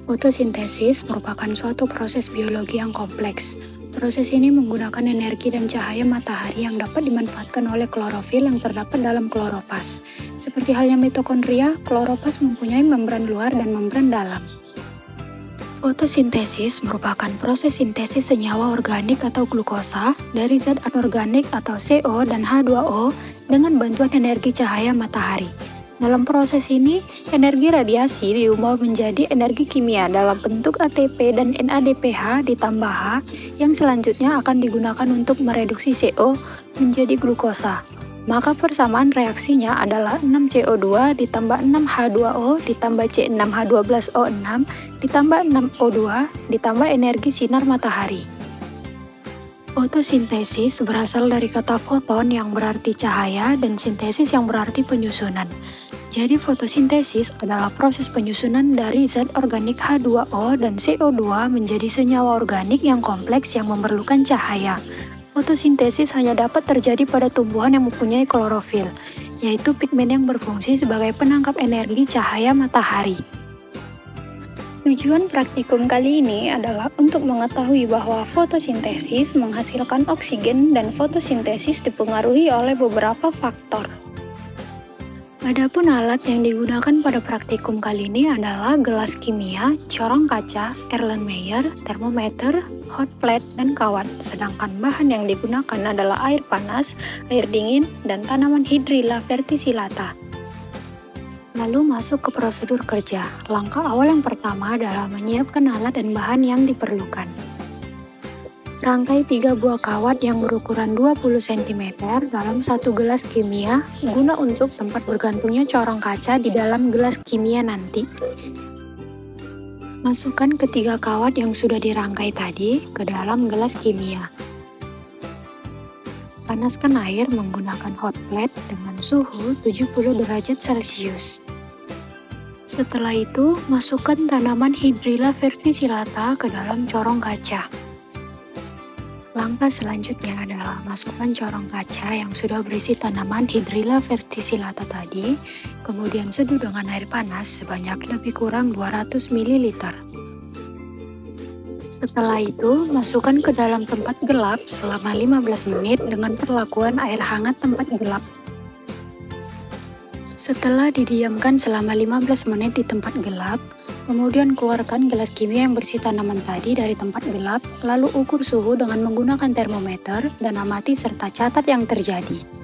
Fotosintesis merupakan suatu proses biologi yang kompleks. Proses ini menggunakan energi dan cahaya matahari yang dapat dimanfaatkan oleh klorofil yang terdapat dalam kloropas. Seperti halnya mitokondria, kloropas mempunyai membran luar dan membran dalam. Fotosintesis merupakan proses sintesis senyawa organik atau glukosa dari zat anorganik atau CO dan H2O dengan bantuan energi cahaya matahari. Dalam proses ini, energi radiasi diubah menjadi energi kimia dalam bentuk ATP dan NADPH ditambah H yang selanjutnya akan digunakan untuk mereduksi CO menjadi glukosa. Maka persamaan reaksinya adalah 6CO2 ditambah 6H2O ditambah C6H12O6 ditambah 6O2 ditambah energi sinar matahari. Fotosintesis berasal dari kata foton yang berarti cahaya dan sintesis yang berarti penyusunan. Jadi fotosintesis adalah proses penyusunan dari zat organik H2O dan CO2 menjadi senyawa organik yang kompleks yang memerlukan cahaya. Fotosintesis hanya dapat terjadi pada tumbuhan yang mempunyai klorofil, yaitu pigmen yang berfungsi sebagai penangkap energi cahaya matahari. Tujuan praktikum kali ini adalah untuk mengetahui bahwa fotosintesis menghasilkan oksigen dan fotosintesis dipengaruhi oleh beberapa faktor. Adapun alat yang digunakan pada praktikum kali ini adalah gelas kimia, corong kaca, Erlenmeyer, termometer, hot plate, dan kawan. Sedangkan bahan yang digunakan adalah air panas, air dingin, dan tanaman Hydrilla verticillata. Lalu masuk ke prosedur kerja. Langkah awal yang pertama adalah menyiapkan alat dan bahan yang diperlukan. Rangkai 3 buah kawat yang berukuran 20 cm dalam satu gelas kimia guna untuk tempat bergantungnya corong kaca di dalam gelas kimia nanti. Masukkan ketiga kawat yang sudah dirangkai tadi ke dalam gelas kimia. Panaskan air menggunakan hot plate dengan suhu 70 derajat Celcius. Setelah itu, masukkan tanaman Hydrilla verticillata ke dalam corong kaca. Langkah selanjutnya adalah masukkan corong kaca yang sudah berisi tanaman Hydrilla verticillata tadi, kemudian seduh dengan air panas sebanyak lebih kurang 200 ml. Setelah itu, masukkan ke dalam tempat gelap selama 15 menit dengan perlakuan air hangat tempat gelap. Setelah didiamkan selama 15 menit di tempat gelap, kemudian keluarkan gelas kimia yang berisi tanaman tadi dari tempat gelap, lalu ukur suhu dengan menggunakan termometer dan amati serta catat yang terjadi.